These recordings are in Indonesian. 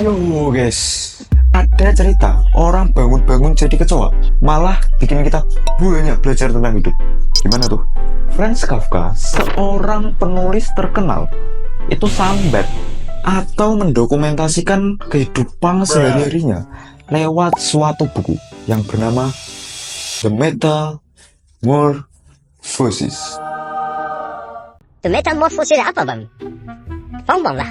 Yo guys, ada cerita orang bangun-bangun jadi kecoa, malah bikin kita banyak belajar tentang hidup. Gimana tuh? Franz Kafka, seorang penulis terkenal, itu sambat atau mendokumentasikan kehidupan sehari-harinya lewat suatu buku yang bernama The Metamorphosis. The Metamorphosis apa bang? Bongbong lah.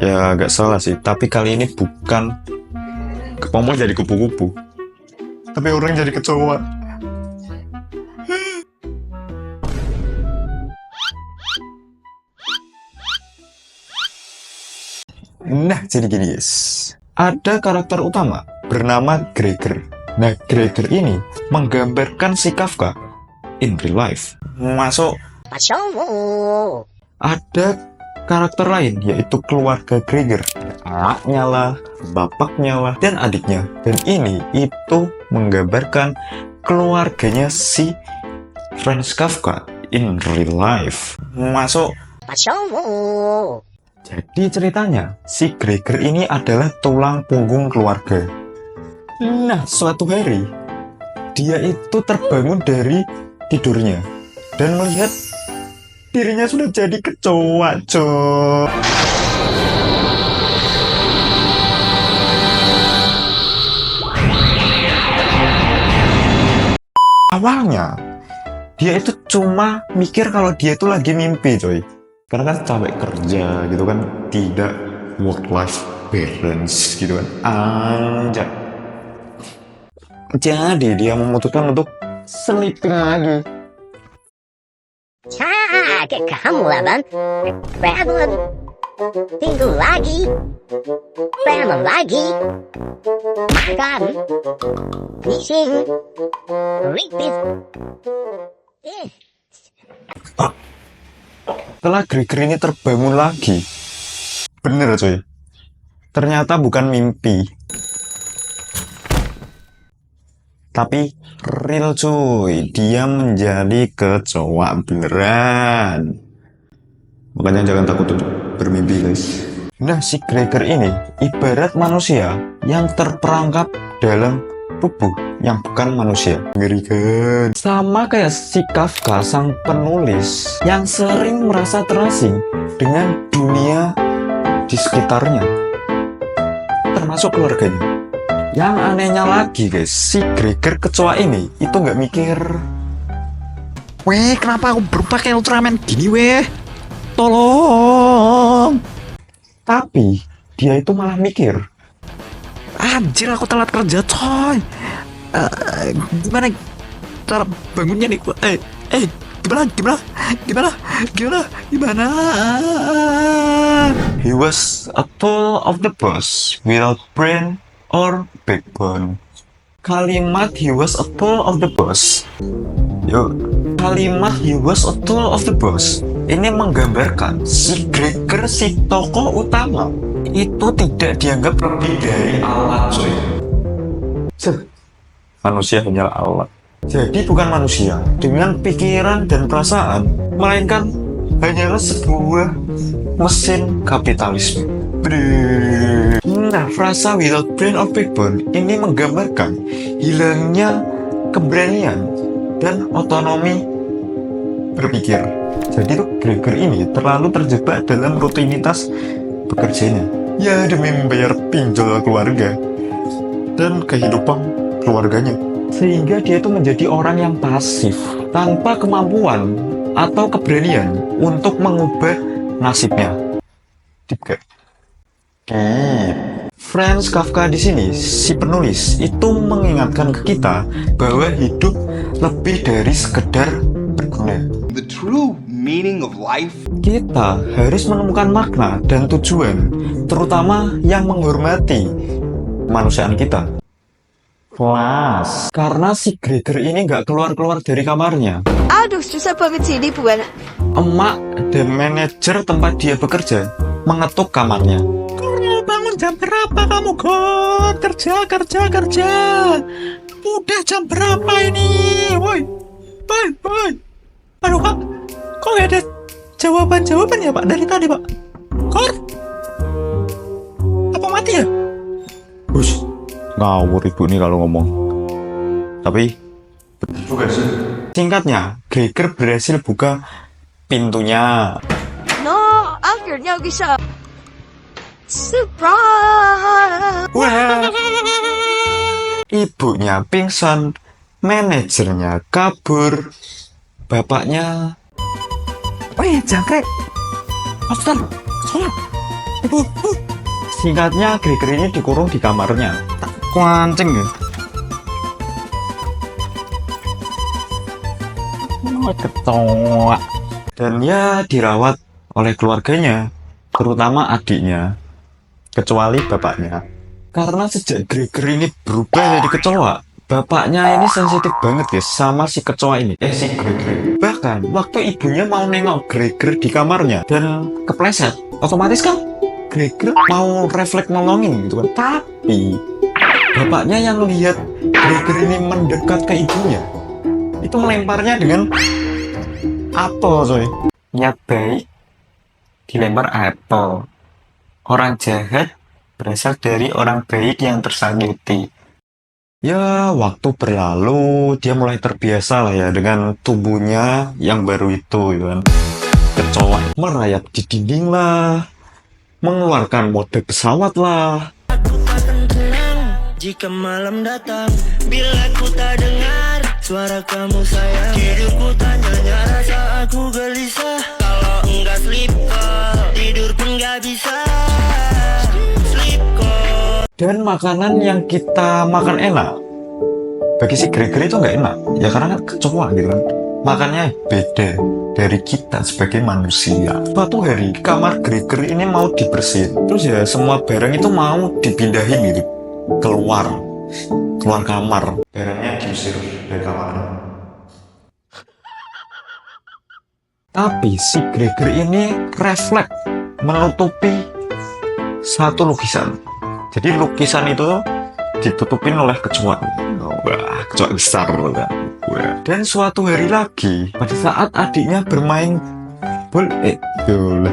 Ya agak salah sih, tapi kali ini bukan kepompong jadi kupu-kupu, tapi orang jadi kecoa. Nah, jadi gini guys. Ada karakter utama bernama Gregor. Nah, Gregor ini menggambarkan si Kafka in real life. Masuk. Ada karakter lain, yaitu keluarga Gregor. Anaknya lah, bapaknya lah, dan adiknya. Dan ini itu menggambarkan keluarganya si Franz Kafka in real life. Masuk. Jadi ceritanya, si Gregor ini adalah tulang punggung keluarga. Nah, suatu hari, dia itu terbangun dari tidurnya dan melihat dirinya sudah jadi kecoa, cok. Awalnya, dia itu cuma mikir kalau dia itu lagi mimpi, coy. Karena kan capek kerja gitu kan, tidak work-life balance gitu kan. Anjay. Jadi dia memutuskan untuk sleeping lagi. Kayak kamu lah bang. Problem. Tidur lagi. Bangun lagi. Makan. Bising. Repeat. Setelah Gregor ini terbangun lagi, bener coy, ternyata bukan mimpi, tapi real cuy, dia menjadi kecoa beneran. Makanya jangan takut untuk bermimpi guys. Nah, si Gregor ini ibarat manusia yang terperangkap dalam tubuh yang bukan manusia. Mengerikan. Sama kayak si Kafka, sang penulis yang sering merasa terasing dengan dunia di sekitarnya, termasuk keluarganya. Yang anehnya lagi guys, si Gregor kecoa ini itu nggak mikir, weh kenapa aku berubah kayak Ultraman gini weh, tolong. Tapi dia itu malah mikir, anjir aku telat kerja coy, gimana cara bangunnya nih, gimana. He was a tool of the boss without brain or backbone. Kalimat he was a tool of the boss. Kalimat he was a tool of the boss ini menggambarkan si Gregor, si tokoh utama itu tidak dianggap lebih dari alat coy. Manusia hanyalah alat. Jadi bukan manusia dengan pikiran dan perasaan, melainkan hanyalah sebuah mesin kapitalisme. Nah, frasa without brain or backbone ini menggambarkan hilangnya keberanian dan otonomi berpikir. Jadi tuh Gregor ini terlalu terjebak dalam rutinitas bekerjanya, ya demi membayar pinjol keluarga dan kehidupan keluarganya, sehingga dia itu menjadi orang yang pasif tanpa kemampuan atau keberanian untuk mengubah nasibnya. Franz Kafka di sini, si penulis itu mengingatkan ke kita bahwa hidup lebih dari sekedar berguna. The true meaning of life. Kita harus menemukan makna dan tujuan, terutama yang menghormati kemanusiaan kita. Kelas. Karena si Gregor ini nggak keluar-keluar dari kamarnya. Aduh, susah banget sih ini Bu anak. Emak dan manajer tempat dia bekerja mengetuk kamarnya. Bangun jam berapa kamu, God? Kerja. Udah jam berapa ini? Woi. Aduh Pak, kok nggak ada jawaban ya Pak dari tadi Pak? God? Apa mati ya? ngawur ibu nih kalau ngomong. Tapi betul juga sih. Singkatnya, Gregor berhasil buka pintunya. No, akhirnya bisa. Surprise! Wah, ibunya pingsan, manajernya kabur, bapaknya. Wih, jangkrik. Master, singkatnya, Gregor ini dikurung di kamarnya. Tak kuancing ya. Kecoa. Dan ya dirawat oleh keluarganya, terutama adiknya, kecuali bapaknya. Karena sejak Gregor ini berubah jadi kecoa, bapaknya ini sensitif banget guys sama si kecoa ini, si Gregor. Bahkan waktu ibunya mau nengok Gregor di kamarnya dan kepleset, otomatis kan Gregor mau refleks nolongin gitu kan. Tapi bapaknya yang lihat Gregor ini mendekat ke ibunya, itu melemparnya dengan apel coy. Niat baik dilempar apel. Orang jahat berasal dari orang baik yang tersakiti. Ya, waktu berlalu, dia mulai terbiasa lah ya dengan tubuhnya yang baru itu, ya kan. Kecoa merayap di dinding lah, mengeluarkan mode pesawat lah. Aku takkan tenang jika malam datang, bila ku tak dengar suara kamu sayang. Tidurku tak nyenyak, rasa aku gelisah. Kalau enggak sleep call, tidur pun enggak bisa. Sleep call. Dan makanan yang kita makan enak, bagi si Gregor itu nggak enak. Ya karena kan kecoa gitu kan. Makannya beda dari kita sebagai manusia. Suatu hari kamar Gregor ini mau dibersihin. Terus ya semua barang itu mau dipindahin gitu. Keluar kamar. Barangnya diusir dari kamarnya. Tapi si Gregor ini refleks menutupi satu lukisan. Jadi lukisan itu ditutupin oleh kecoa. Wah, kecoa besar kan. Dan suatu hari lagi, pada saat adiknya bermain biola,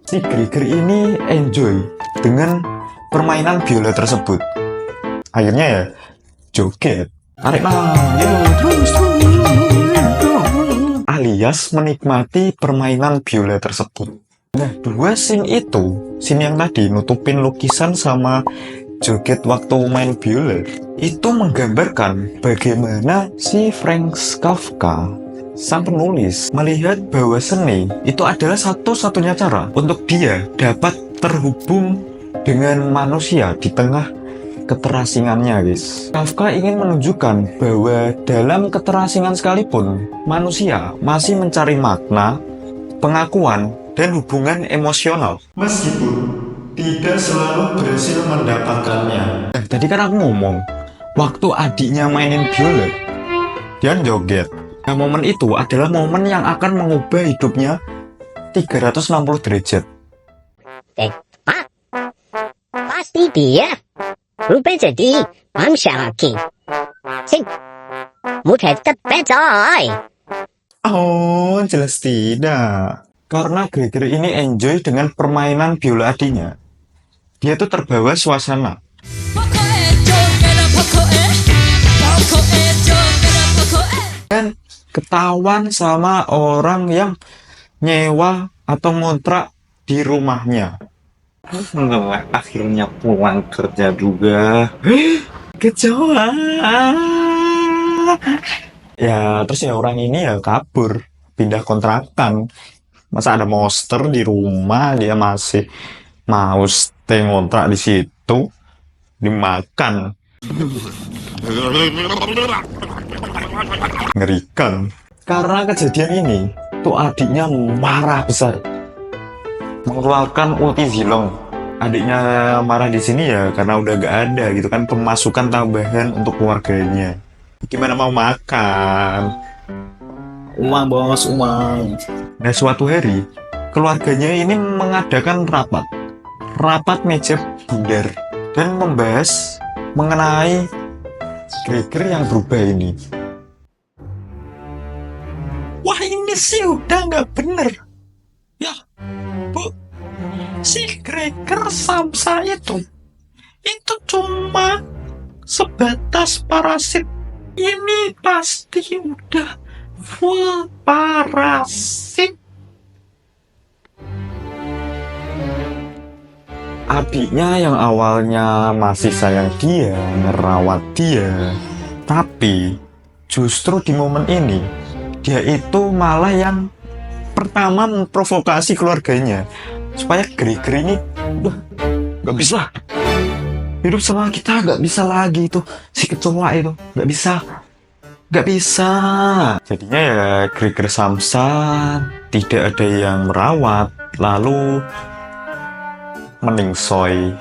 si Gregor ini enjoy dengan permainan biola tersebut. Akhirnya ya joget, tarik terus, alias menikmati permainan biola tersebut. Nah, dua scene itu, scene yang tadi nutupin lukisan sama joget waktu main biola, itu menggambarkan bagaimana si Franz Kafka, sang penulis, melihat bahwa seni itu adalah satu-satunya cara untuk dia dapat terhubung dengan manusia di tengah keterasingannya, guys. Kafka ingin menunjukkan bahwa dalam keterasingan sekalipun, manusia masih mencari makna, pengakuan, dan hubungan emosional. Meskipun tidak selalu berhasil mendapatkannya. Tadi kan aku ngomong, waktu adiknya mainin biola, dia joget. Nah, momen itu adalah momen yang akan mengubah hidupnya 360 derajat. Pak, pasti dia berubah jadi manusia lagi. Sing, mudah terpecah. Oh, jelas tidak. Karena Gregor ini enjoy dengan permainan biola adiknya. Dia tuh terbawa suasana. Dan ketahuan sama orang yang nyewa atau ngontrak di rumahnya. Enggak, akhirnya pulang kerja juga. Kecoa. Ya, terus ya orang ini ya kabur, pindah kontrakan. Masa ada monster di rumah, dia masih mau stay ngontrak di situ, dimakan. Ngerikan. Karena kejadian ini, tuh adiknya marah besar, mengeluarkan ulti Zilong. Adiknya marah di sini ya karena udah gak ada gitu kan pemasukan tambahan untuk keluarganya. Gimana mau makan? Uang bos, uang. Nah, suatu hari keluarganya ini mengadakan rapat meja bundar dan membahas mengenai Gregor yang berubah ini. Wah, ini sih udah nggak bener ya, Bu. Si Gregor Samsa itu itu cuma sebatas parasit. Ini pasti udah full parasit. Adiknya yang awalnya masih sayang dia, ngerawat dia, tapi justru di momen ini dia itu malah yang pertama memprovokasi keluarganya supaya Gregor ini udah nggak bisa hidup sama kita, nggak bisa lagi itu si kecoa itu nggak bisa. Jadinya ya Gregor Samsa tidak ada yang merawat, lalu meningsoy.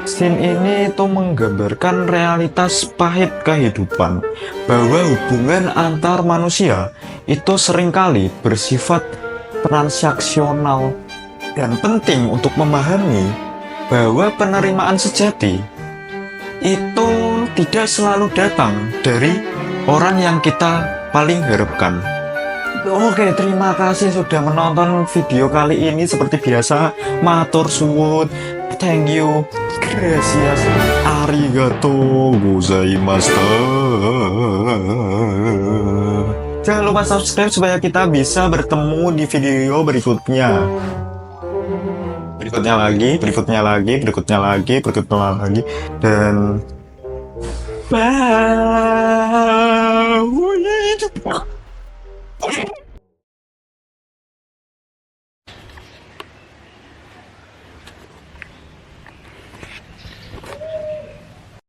Scene ini itu menggambarkan realitas pahit kehidupan, bahwa hubungan antar manusia itu seringkali bersifat transaksional, dan penting untuk memahami bahwa penerimaan sejati itu tidak selalu datang dari orang yang kita paling harapkan. Oke, terima kasih sudah menonton video kali ini. Seperti biasa, matur suwun, thank you, gracias, arigato gozaimashita. Jangan lupa subscribe supaya kita bisa bertemu di video berikutnya. Berikutnya lagi, dan bye.